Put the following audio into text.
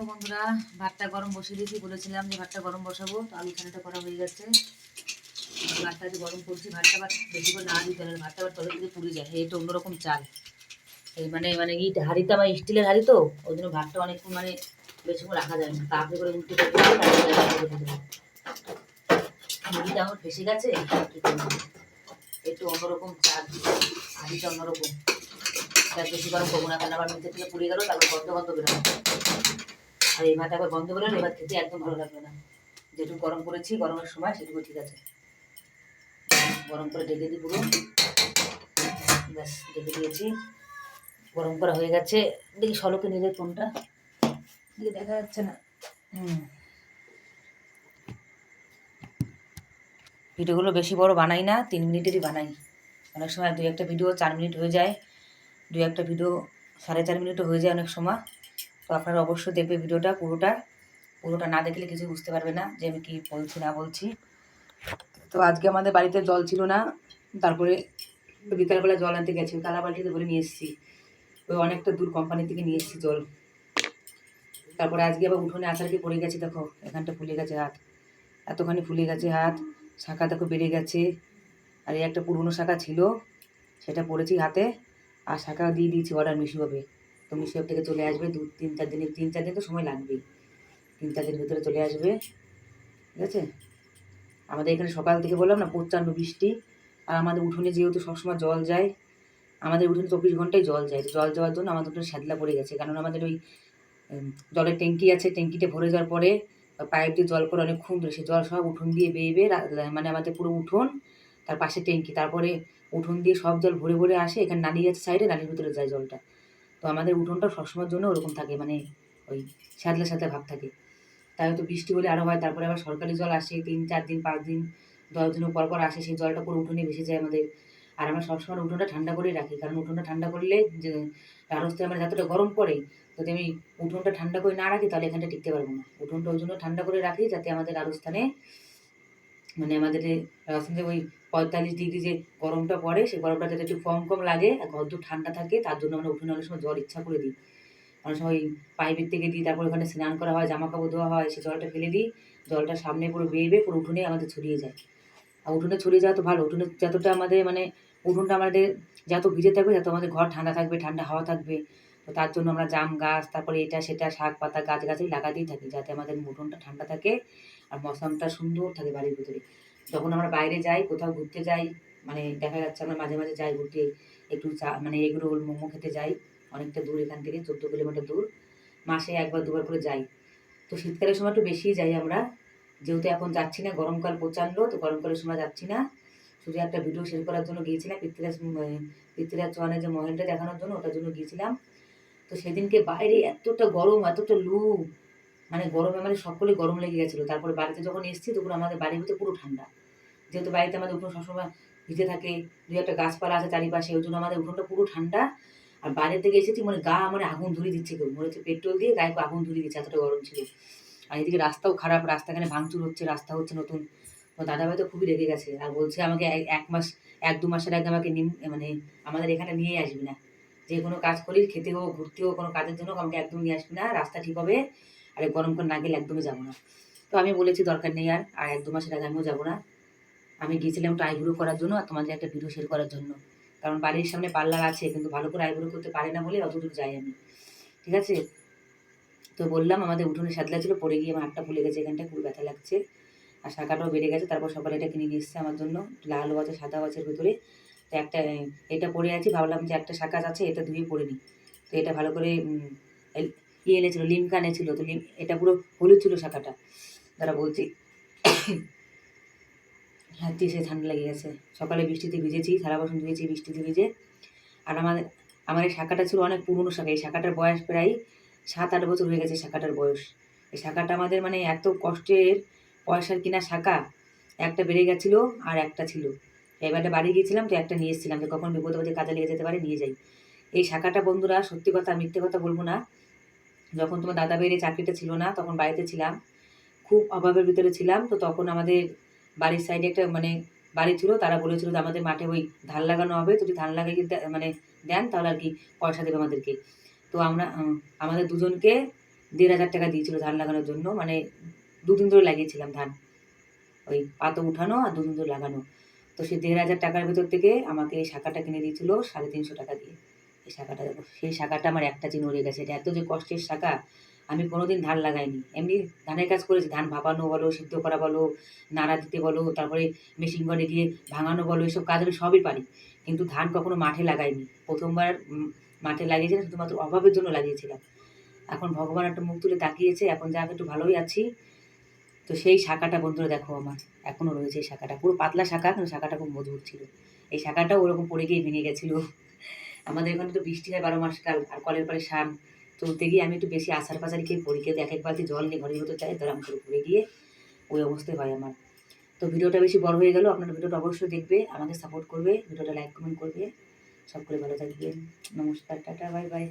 দেখো বন্ধুরা, ভাতটা গরম বসিয়ে দিয়েছি। বলেছিলাম যে ভাতটা গরম বসাবো, তো আলু ছানাটা করা হয়ে গেছে। ভাতটা যে গরম করছি, ভাতটা আবার বেশি করে না দিতে হবে, ভাতটা আবার তলের দিকে পুড়ে যায়। এটা অন্যরকম চাল। এই মানে মানে ইট হাঁড়িতে, আমার স্টিলের হাঁড়ি তো, ওই জন্য ভাতটা অনেকক্ষণ মানে বেশিক্ষণ রাখা যায় না। তাড়াতাড়ি করে উল্টে মুড়িটা আমার ফেসে গেছে। একটু অন্যরকম চাল, হাঁড়িটা অন্যরকম। বেশি গরম করবো না, কেন আবার নিচে থেকে পুড়ে গেল, তারপর গন্ধ গন্ধ বেরোবে। আর এই ভাত একবার বন্ধ করে এবার খেতে একদম ভালো লাগবে না। যেটুকু গরম করেছি গরমের সময় সেটুকু ঠিক আছে। গরম করে ঢেকে দিই পুরো, ব্যাস ঢেকে দিয়েছি। গরম করা হয়ে গেছে। দেখি সলকে নিলে ফোনটা দিকে দেখা যাচ্ছে না। ভিডিওগুলো বেশি বড় বানাই না, 3 মিনিটেরই বানাই। অনেক সময় 2-1টা ভিডিও 4 মিনিট হয়ে যায়, 2-1টা ভিডিও 4.5 মিনিটও হয়ে যায় অনেক সময়। তো আপনারা অবশ্যই দেখবে ভিডিওটা পুরোটা না দেখলে কিছু বুঝতে পারবে না যে আমি কী বলছি না বলছি। তো আজকে আমাদের বাড়িতে জল ছিল না, তারপরে বিকালবেলা জল আনতে গেছি, কালা বালতিতে ভরে নিয়ে এসেছি। ওই অনেকটা দূর কোম্পানি থেকে নিয়ে এসেছি জল। তারপরে আজকে আবার উঠোনে আসার কি পড়ে গেছে, দেখো এখানটা ফুলে গেছে হাত, এতখানি ফুলে গেছে হাত। শাখা দেখো বেড়ে গেছে। আর এই একটা পুরনো শাখা ছিল, সেটা পড়েছি হাতে। আর শাখা দিয়ে দিয়েছি অর্ডার মিশো হবে। তো মিশো অ্যাপ থেকে চলে আসবে 2-3-4 দিনে, 3-4 দিন তো সময় লাগবেই। 3-4 দিনের ভিতরে চলে আসবে, ঠিক আছে। আমাদের এখানে সকাল থেকে বললাম না প্রচণ্ড বৃষ্টি। আর আমাদের উঠোনে যেহেতু সবসময় জল যায়, আমাদের উঠোনে 24 ঘন্টায় জল যায়। জল যাওয়ার জন্য আমাদের উঠোনে শ্যাদলা পড়ে গেছে, কারণ আমাদের ওই জলের ট্যাঙ্কি আছে। ট্যাঙ্কিতে ভরে যাওয়ার পরে পাইপ দিয়ে জল পরে অনেকক্ষণ ধরে, সে জল সব উঠোন দিয়ে বেয়ে বেয়ে মানে আমাদের পুরো উঠোন, তার পাশে ট্যাঙ্কি, তারপরে উঠোন দিয়ে সব জল ভরে ভরে আসে। এখানে নালি আছে সাইডে, নালির ভিতরে যায় জলটা। তো আমাদের উঠোনটা সবসময়ের জন্য ওরকম থাকে, মানে ওই শ্যাদলা শ্যাদলা ভাব থাকে। তাই হয়তো বৃষ্টি হলে আরও হয়। তারপরে আবার সরকারি জল আসে 3-4 দিন 5 দিন 10 দিনের পর পর আসে, সেই জলটা পুরো উঠোনে ভেসে যায় আমাদের। আর আমরা সবসময় উঠোনটা ঠান্ডা করেই রাখি, কারণ উঠোনটা ঠান্ডা করলে যে রাস্তায় আমার যতটা গরম পড়ে, যদি আমি উঠোনটা ঠান্ডা করে না রাখি তাহলে এখানটা টিকতে পারবো না। উঠোনটা ওই জন্য ঠান্ডা করে রাখি, যাতে আমাদের রাজস্থানে মানে আমাদের রাজস্থানে ওই 45 ডিগ্রি যে গরমটা পড়ে, সেই গরমটা যাতে একটু কম কম লাগে আর ঘরদোর ঠান্ডা থাকে, তার জন্য আমরা উঠোনে অনেক সময় জল ইচ্ছা করে দিই। অনেক সময় পাইপের থেকে দিই, তারপর ওখানে স্নান করা হয়, জামা কাপড় ধোয়া হয়, সে জলটা ফেলে দিই। জলটা সামনে পুরো বেয়ে বেয়ে পুরো উঠোনে আমাদের ছড়িয়ে যায়। আর উঠোনে ছড়িয়ে যাওয়া তো ভালো, উঠোনে যতটা আমাদের মানে উঠোনটা আমাদের যত ভিজে থাকবে তত আমাদের ঘর ঠান্ডা থাকবে, ঠান্ডা হাওয়া থাকবে। তো তার জন্য আমরা জাম গাছ, তারপরে এটা সেটা শাক পাতা গাছগাছালি লাগাতেই থাকি, যাতে আমাদের উঠোনটা ঠান্ডা থাকে আর মৌসুমটা সুন্দর থাকে বাড়ির ভিতরে। যখন আমরা বাইরে যাই, কোথাও ঘুরতে যাই, মানে দেখা যাচ্ছে আমরা মাঝে মাঝে যাই ঘুরতে, একটু চা মানে এগরোল মোমো খেতে যাই, অনেকটা দূর এখান থেকে, 14 কিলোমিটার দূর। মাসে 1-2 বার করে যাই। তো শীতকালের সময় একটু বেশিই যাই আমরা, যেহেতু এখন যাচ্ছি না, গরমকাল প্রচণ্ড, তো গরমকালের সময় যাচ্ছি না। শুধু একটা ভিডিও শেয়ার করার জন্য গিয়েছিলাম, পৃথ্বীরাজ চৌহানের যে মহেলটা দেখানোর জন্য, ওটার জন্য গিয়েছিলাম। তো সেদিনকে বাইরে এতটা গরম, এতটা লু, মানে গরমে মানে সকলে গরম লেগে গেছিলো। তারপরে বাড়িতে যখন এসেছি তখন আমাদের বাড়ির ভিতরে পুরো ঠান্ডা, যেহেতু বাড়িতে আমাদের উঠোন সবসময় ভিজে থাকে, 2-একটা গাছপালা আছে চারিপাশে, ওই জন্য আমাদের উঠোনটা পুরো ঠান্ডা। আর বাইরে থেকে এসেছি মানে গা মানে আগুন ধরিয়ে দিচ্ছে, কেউ মনে হচ্ছে পেট্রোল দিয়ে গায়ে আগুন ধরিয়ে দিচ্ছে, এতটা গরম ছিল। আর এদিকে রাস্তাও খারাপ, রাস্তাখানে ভাঙচুর হচ্ছে, রাস্তা হচ্ছে নতুন। তো দাদাভাই তো খুবই রেগে গেছে, আর বলছে আমাকে 1-2 মাসের আগে আমাকে মানে আমাদের এখানে নিয়ে আসবি না। যে কোনো কাজ করি, খেতে হোক ঘুরতে হোক, কোনো কাজের জন্য আমাকে একদম নিয়ে আসবি না, রাস্তা ঠিক হবে আর গরম করে না গেলে একদমই যাবো না। তো আমি বলেছি দরকার নেই, আর 1-2 মাসের আগে আমিও যাবো না। আমি গিয়েছিলাম একটু আইব্রো করার জন্য আর তোমাদের একটা ভিডিও শেয়ার করার জন্য, কারণ বাড়ির সামনে পার্লার আছে, কিন্তু ভালো করে আইব্রো করতে পারি না বলে অতদূর যাই আমি, ঠিক আছে। তো বললাম আমাদের উঠোনে শ্যাদলা ছিল, পড়ে গিয়ে আমার হাতটা ফুলে গেছে, এখানটা খুব ব্যথা লাগছে। আর শাখাটাও বেড়ে গেছে। তারপর সকালে এটা কিনে নিয়ে এসছে আমার জন্য, লাল আছে সাদা আছে ভিতরে। তো একটা এটা পরে আছি, ভাবলাম যে একটা শাখা আছে, এটা ধুয়ে পরে নিই। তো এটা ভালো করে এনেছিল, লিমকা এনেছিল। তো এটা পুরো হলুদ ছিল শাখাটা। তারা বলছি হ্যাঁ, সে ঠান্ডা লেগে গেছে। সকালে বৃষ্টিতে ভিজেছি, থালা বাসন ধুয়েছি বৃষ্টিতে ভিজে। আর আমার এই শাখাটা ছিল অনেক পুরনো শাখা, এই শাখাটার বয়স প্রায় 7-8 বছর হয়ে গেছে শাখাটার বয়স। এই শাখাটা আমাদের মানে এত কষ্টের পয়সার কিনা শাখা, একটা বেড়ে গেছিলো আর একটা ছিল। এবারটা বাড়ি গিয়েছিলাম, তো একটা নিয়ে এসেছিলাম, যে কখন বিপদে আপদে কাজে লেগে যেতে পারে, নিয়ে যাই। এই শাখাটা বন্ধুরা, সত্যি কথা মিথ্যে কথা বলবো না, যখন তোমার দাদা ভাইয়ের চাকরিটা ছিল না তখন বাড়িতে ছিলাম, খুব অভাবের ভিতরে ছিলাম। তো তখন আমাদের বাড়ির সাইডে একটা মানে বাড়ি ছিল, তারা বলেছিল যে আমাদের মাঠে ওই ধান লাগানো হবে, যদি ধান লাগিয়ে মানে দেন তাহলে আর কি পয়সা দেবে আমাদেরকে। তো আমরা আমাদের দুজনকে 1,500 টাকা দিয়েছিল ধান লাগানোর জন্য, মানে 2 দিন ধরে লাগিয়েছিলাম ধান, ওই পাতা উঠানো আর 2 দিন ধরে লাগানো। তো সেই 1,500 টাকার ভেতর থেকে আমাকে এই শাখাটা কিনে দিয়েছিল 350 টাকা দিয়ে। এই শাখাটা দেখো, সেই শাখাটা আমার একটা চিহ্ন রয়ে গেছে। এটা এত যে কষ্টের শাখা, আমি কোনোদিন ধান লাগাইনি। এমনি ধানের কাজ করেছি, ধান ভাপানো বলো, সিদ্ধ করা বলো, নাড়া দিতে বলো, তারপরে মেশিন ঘরে গিয়ে ভাঙানো বলো, এসব কাজ আমি সবই পারি। কিন্তু ধান কখনো মাঠে লাগাইনি। ১ম বার মাঠে লাগিয়েছিলাম, শুধুমাত্র অভাবের জন্য লাগিয়েছিলাম। এখন ভগবান একটা মুখ তুলে তাকিয়েছে, এখন যাক একটু ভালোই আছি। তো সেই শাখাটা বন্ধুরা দেখো আমার এখনো রয়েছে। এই শাখাটা পুরো পাতলা শাখা, কিন্তু শাখাটা খুব মজবুত ছিল। এই শাখাটাও ওরকম পড়ে গিয়ে ভেঙে গেছিল। আমাদের এখানে তো বৃষ্টি হয় 12 মাস কাল, আর কলের পরে শান চলতে গিয়ে আমি একটু বেশি আছাড় পাছাড় খেয়ে পড়ি, কিন্তু এক এক বালতি জল নিয়ে ঘরের ভেতর যাই, ধরাম করে পড়ে গিয়ে ওই অবস্থায় হয় আমার। তো ভিডিওটা বেশি বড় হয়ে গেল, আপনারা ভিডিওটা অবশ্যই দেখবে, আমাকে সাপোর্ট করবে, ভিডিওটা লাইক কমেন্ট করবে। সব করে ভালো থাকবেন। নমস্কার, টাটা, বাই বাই।